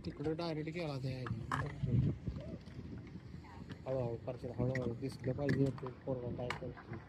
तिकडे डायरेक्ट गेला त्या हळूहळू करशील हळूहळू दिसलं पाहिजे ते पोरगा काय करतो.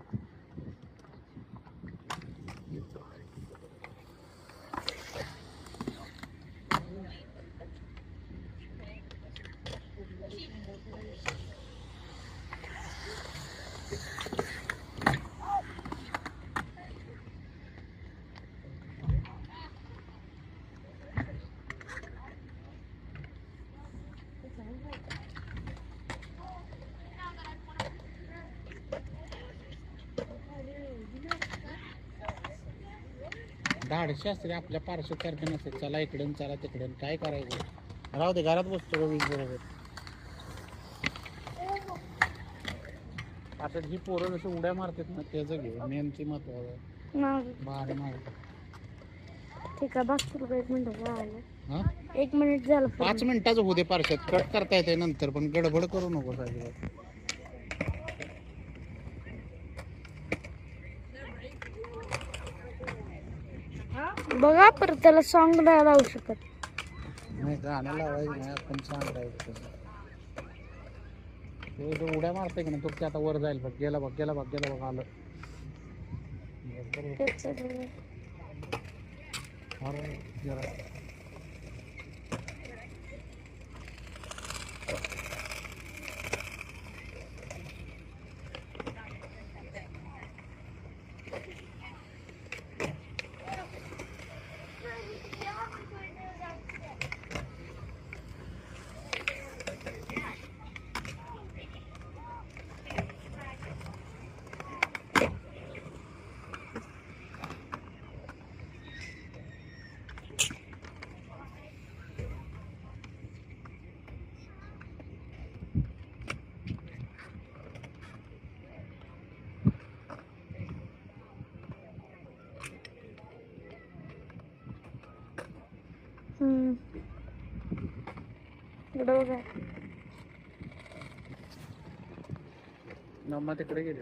धाडशी असते आपल्या पार्श्वसारखे नसते. चला इकडून चला तिकडून काय करायचं. राहू दे घरात बसतो का वीज बरोबर. आता ही पोरं जसं उड्या मारतात ना त्याचं घेऊ नेमकी महत्वाचं बाहेर मारतात. ठीक आहे बघतो 1 मिनिट झालं. हा 1 मिनिट झालं. 5 मिनिटाचं होऊ दे पार्श्वात कट करता येते नंतर पण गडबड करू नको साहेब. बघा परत त्याला सॉन्ग नाही लावू शकत. नाही गाणं लावायचं नाही आपण सांगायचं. ते जो उड्या मारते की नाही तो ते आता वर जाईल बघ. गेला बघ गेला बघ गेला बघ आलं. अरे जरा मम्मा तिकडे गेली.